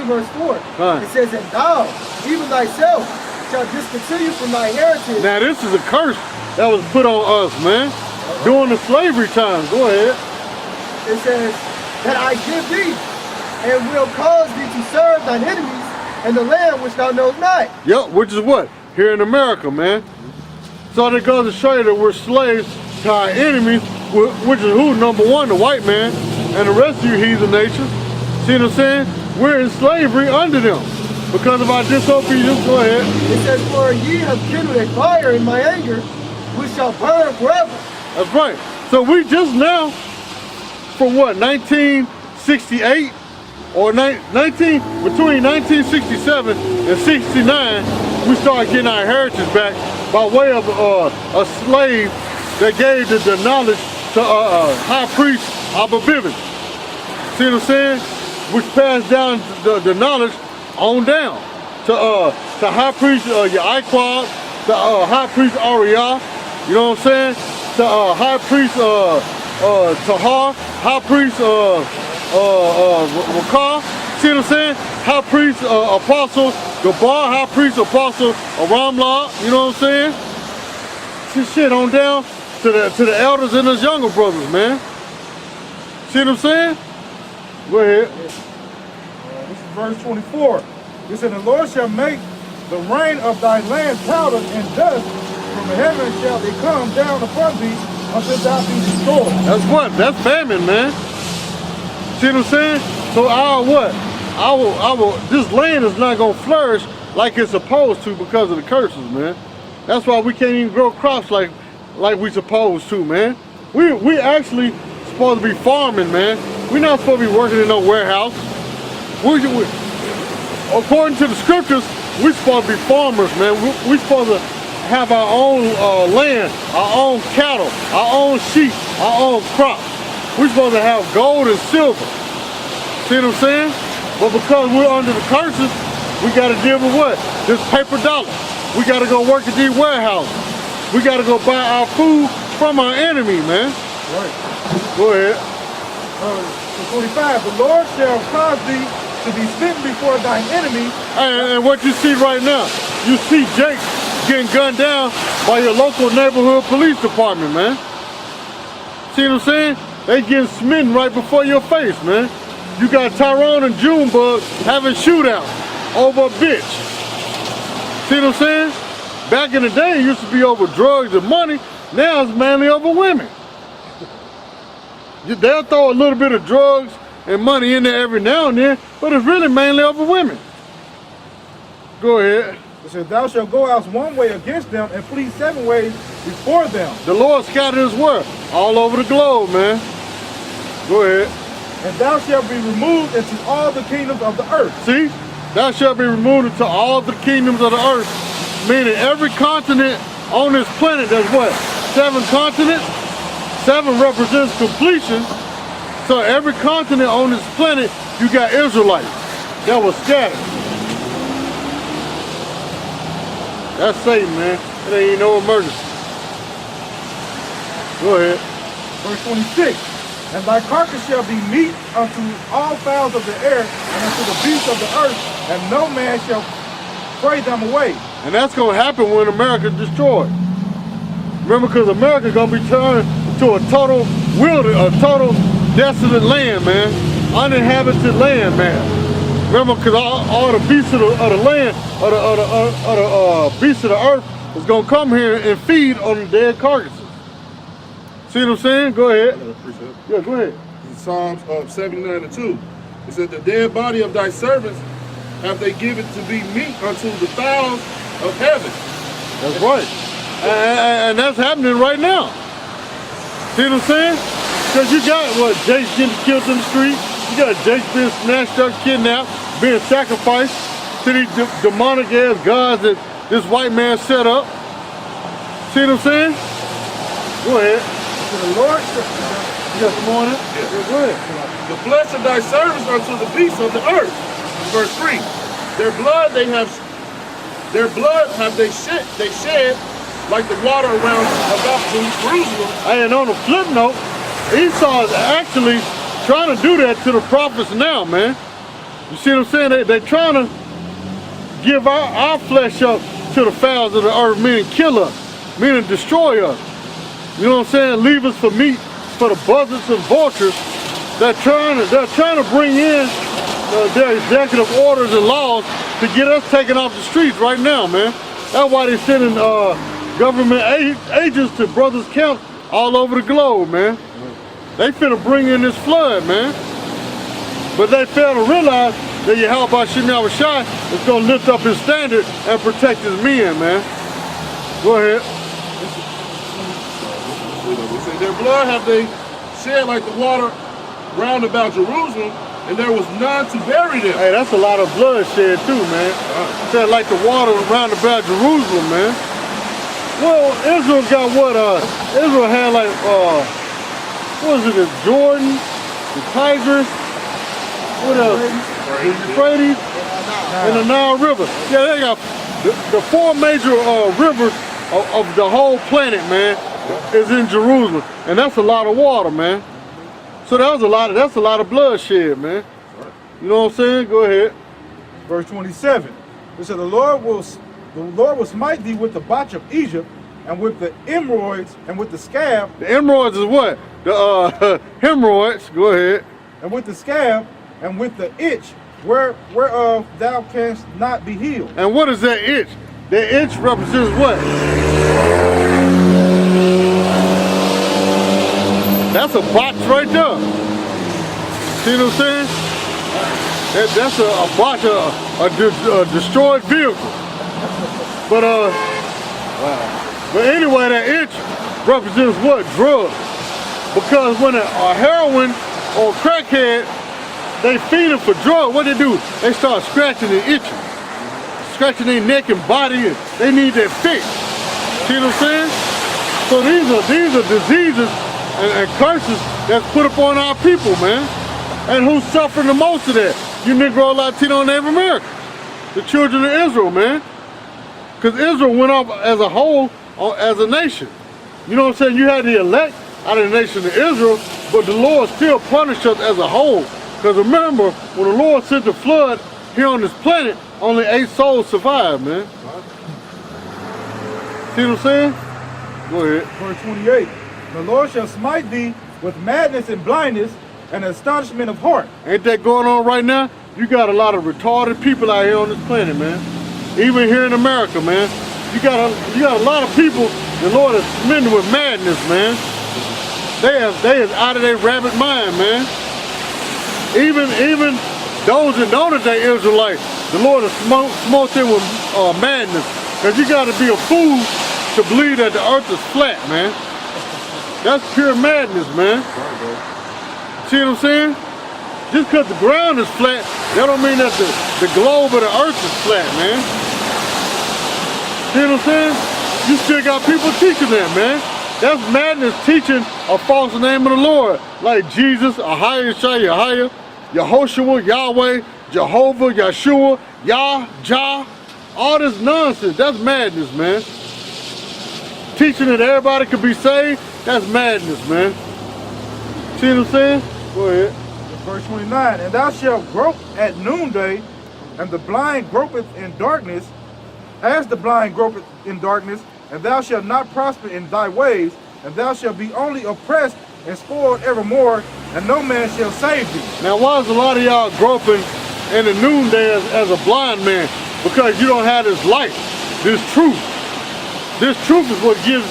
verse 4. It says, and thou, even thyself, shalt discontinue from thy heritage. Now this is a curse that was put on us, man. During the slavery time. Go ahead. It says, that I give thee, and will cause thee to serve thine enemies in the land which thou knowest not. Yep, which is what? Here in America, man. So that goes to show you that we're slaves to our enemies, which is who? Number one, the white man, and the rest of you heathen nations. See what I'm saying? We're in slavery under them because of our disobedience. Go ahead. It says, for ye have kindled a fire in my anger, which shall burn forever. That's right. So we just now, from what, 1968 or between 1967 and 69, we started getting our heritage back by way of a slave that gave the knowledge to High Priest Abba Bivens. See what I'm saying? Which passed down the knowledge on down to High Priest YAHAWAH, to High Priest Ariah, you know what I'm saying? To High Priest Tahar, High Priest Rakar, see what I'm saying? High Priest Apostle Gabar, High Priest Apostle Ramlah, you know what I'm saying? See shit on down to the elders and his younger brothers, man. See what I'm saying? Go ahead. This is verse 24. It said, the Lord shall make the rain of thy land powder and dust. From the heaven shall they come down upon thee until thou be destroyed. That's what? That's famine, man. See what I'm saying? So this land is not gonna flourish like it's supposed to because of the curses, man. That's why we can't even grow crops like we supposed to, man. We actually supposed to be farming, man. We're not supposed to be working in no warehouse. According to the scriptures, we're supposed to be farmers, man. We're supposed to have our own land, our own cattle, our own sheep, our own crops. We're supposed to have gold and silver. See what I'm saying? But because we're under the curses, we got to deal with what? This paper dollar. We got to go work at these warehouses. We got to go buy our food from our enemy, man. Right. Go ahead. 25, the Lord shall cause thee to be smitten before thine enemy. And what you see right now, you see Jake getting gunned down by your local neighborhood police department, man. See what I'm saying? They getting smitten right before your face, man. You got Tyrone and Junebug having shootouts over a bitch. See what I'm saying? Back in the day, it used to be over drugs and money. Now it's mainly over women. They'll throw a little bit of drugs and money in there every now and then, but it's really mainly over women. Go ahead. It says, thou shalt go out one way against them and flee 7 ways before them. The Lord scattered his word all over the globe, man. Go ahead. And thou shalt be removed into all the kingdoms of the earth. See? Thou shalt be removed into all the kingdoms of the earth. Meaning every continent on this planet, there's what? 7 continents? 7 represents completion. So every continent on this planet, you got Israelites that was scattered. That's Satan, man. It ain't no emergency. Go ahead. Verse 26. And thy carcass shall be meat unto all fowls of the air and unto the beasts of the earth, and no man shall fray them away. And that's going to happen when America's destroyed. Remember, because America's going to be turned to a total wilderness, a total desolate land, man. Uninhabited land, man. Remember, because all the beasts of the land, the beasts of the earth is going to come here and feed on the dead carcasses. See what I'm saying? Go ahead. Yeah, go ahead. Psalms 79:2. It said, the dead body of thy servants have they given to be meat unto the fowls of heaven. That's right. And that's happening right now. See what I'm saying? Because you got what? Jake's getting killed in the street. You got Jake being snatched up, kidnapped, being sacrificed to these demonic ass gods that this white man set up. See what I'm saying? Go ahead. The Lord you got some more on it? Yeah. Go ahead. The flesh of thy servants unto the beasts of the earth. Verse 3. Their blood have they shed like the water around about Jerusalem. And on the flip note, Esau is actually trying to do that to the prophets now, man. You see what I'm saying? They're trying to give our flesh up to the fowls of the earth, meaning kill us, meaning destroy us. You know what I'm saying? Leave us for meat for the buzzards and vultures. They're trying to bring in their executive orders and laws to get us taken off the streets right now, man. That's why they're sending government agents to brothers' camps all over the globe, man. They finna bring in this flood, man. But they fail to realize that YAHAWASHI is gonna lift up his standard and protect his men, man. Go ahead. They say, their blood have they shed like the water round about Jerusalem, and there was none to bury them. Hey, that's a lot of bloodshed too, man. Said like the water round about Jerusalem, man. Well, Israel got what? Israel had like, what was it? The Jordan, the Tigris, what else? The Euphrates, and the Nile River. Yeah, they got the four major rivers of the whole planet, man, is in Jerusalem, and that's a lot of water, man. So that's a lot of bloodshed, man. You know what I'm saying? Go ahead. Verse 27. It said, the Lord will smite thee with the botch of Egypt, and with the emeroids, and with the scab. The emeroids is what? The hemorrhoids. Go ahead. And with the scab, and with the itch, whereof thou canst not be healed. And what is that itch? That itch represents what? That's a box right there. See what I'm saying? That's a box, a destroyed vehicle. But anyway, that itch represents what? Drugs. Because when a heroin or crackhead, they feed them for drugs, what they do? They start scratching and itching. Scratching their neck and body, and they need that fix. See what I'm saying? So these are diseases and curses that's put upon our people, man. And who's suffering the most of that? You Negro, Latino, and Native Americans. The children of Israel, man. Because Israel went off as a whole, as a nation. You know what I'm saying? You had the elect out of the nation of Israel, but the Lord still punished us as a whole. Because remember, when the Lord sent the flood here on this planet, only 8 souls survived, man. See what I'm saying? Go ahead. Verse 28. The Lord shall smite thee with madness and blindness and astonishment of heart. Ain't that going on right now? You got a lot of retarded people out here on this planet, man. Even here in America, man. You got a lot of people the Lord is smitten with madness, man. They is out of their rabbit mind, man. Even those that know that they Israelites, the Lord has smote them with madness. Because you got to be a fool to believe that the earth is flat, man. That's pure madness, man. See what I'm saying? Just because the ground is flat, that don't mean that the globe of the earth is flat, man. See what I'm saying? You still got people teaching that, man. That's madness, teaching a false name of the Lord. Like Jesus, Yahawah, Yehoshua, Yahweh, Jehovah, Yeshua, Jah, all this nonsense. That's madness, man. Teaching that everybody could be saved, that's madness, man. See what I'm saying? Go ahead. Verse 29. And thou shalt grope at noonday, and the blind gropeth in darkness, as the blind gropeth in darkness, and thou shalt not prosper in thy ways, and thou shalt be only oppressed and spoiled evermore, and no man shall save thee. Now, why is a lot of y'all groping in the noonday as a blind man? Because you don't have this light, this truth. This truth is what gives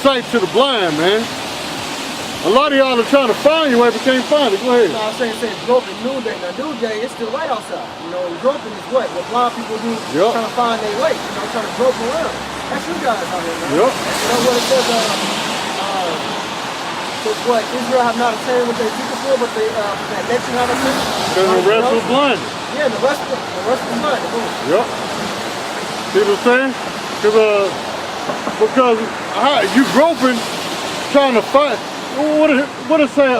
sight to the blind, man. A lot of y'all are trying to find your way, but can't find it. Go ahead. No, I'm saying groping noonday. Now noonday, it's still light outside. You know, and groping is what blind people do, trying to find their way. You know, trying to grope around. That's you guys out here, man. Yep. You know what it says? What Israel have not attained what they seek for, but they that nation have attained. Because the rest was blind. Yeah, the rest was blind. Yep. See what I'm saying? Because you groping, trying to find. What it say?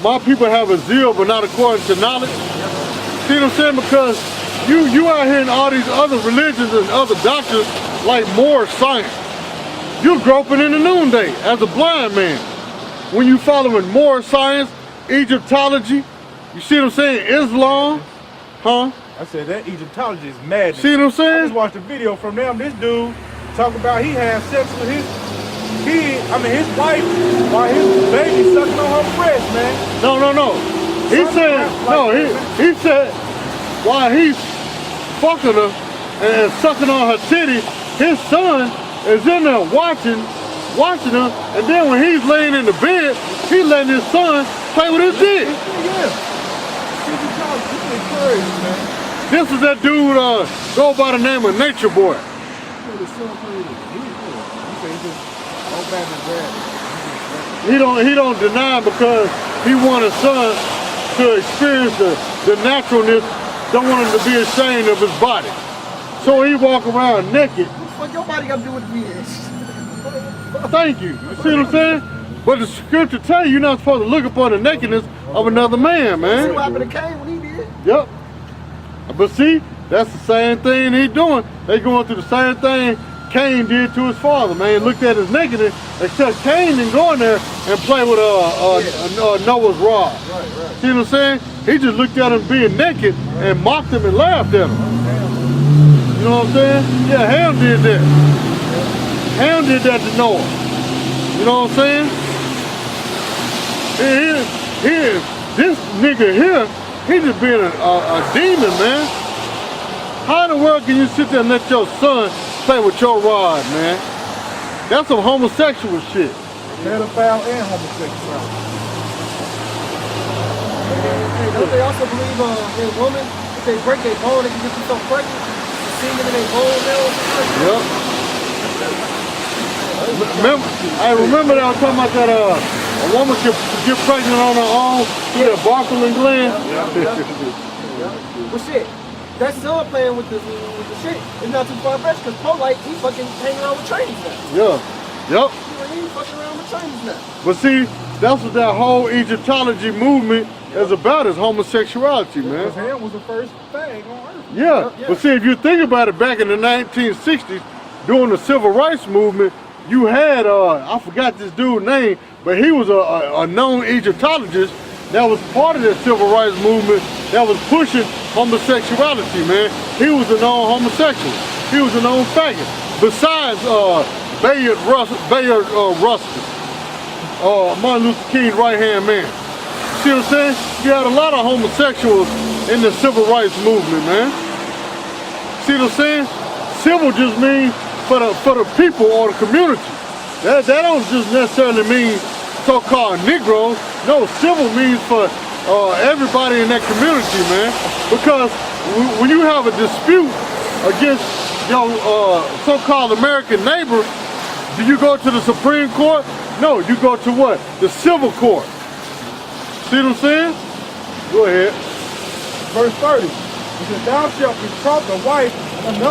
My people have a zeal, but not according to knowledge. See what I'm saying? Because you out here in all these other religions and other doctrines like more science. You're groping in the noonday as a blind man. When you following more science, Egyptology, You see what I'm saying? Islam, huh? I said that Egyptology is madness. See what I'm I saying? just watched a video from them. This dude talking about he had sex with his wife while his baby sucking on her breast, man. No. He said, he said while he's fucking her and sucking on her titty, his son is in there watching her, and then when he's laying in the bed, he letting his son play with his dick. This is that dude go by the name of Nature Boy. He don't deny because he want his son to experience the naturalness, don't want him to be ashamed of his body. So he walk around naked. What your body got to do with this? Thank you. You see what I'm saying? But the scripture tell you you're not supposed to look upon the nakedness of another man, man. See what happened to Cain when he did? Yep. But see, that's the same thing he doing. They going through the same thing Cain did to his father, man. Looked at his nakedness, except Cain didn't go in there and play with Noah's rod. Right. See what I'm saying? He just looked at him being naked and mocked him and laughed at him. You know what I'm saying? Yeah, Ham did that. Ham did that to Noah. You know what I'm saying? Here, this nigga here, he just being a demon, man. How in the world can you sit there and let your son play with your rod, man? That's some homosexual shit. Pedophile and homosexual. Hey, don't they also believe in women, if they break their bone, they can get themselves pregnant? Singing in their bone now? Yep. I remember that I was talking about that a woman can get pregnant on her own through their barcoding gland. Well, shit, that son playing with the shit is not too far-fetched because Polite, he fucking hanging around with trainees now. Yeah. Yep. He fucking around with trainees now. But see, that's what that whole Egyptology movement is about, is homosexuality, man. Because Ham was the first thing on earth. Yeah, but see, if you think about it, back in the 1960s, during the Civil Rights Movement, you had, I forgot this dude's name, but he was a known Egyptologist that was part of the Civil Rights Movement that was pushing homosexuality, man. He was a known homosexual. He was a known faggot. Besides Bayard Rustin, Martin Luther King's right-hand man. See what I'm saying? You had a lot of homosexuals in the Civil Rights Movement, man. See what I'm saying? Civil just means for the people or the community. That don't just necessarily mean so-called Negroes. No, civil means for everybody in that community, man. Because when you have a dispute against your so-called American neighbor, do you go to the Supreme Court? No, you go to what? The civil court. See what I'm saying? Go ahead. Verse 30. He said, thou shalt betroth the wife of another.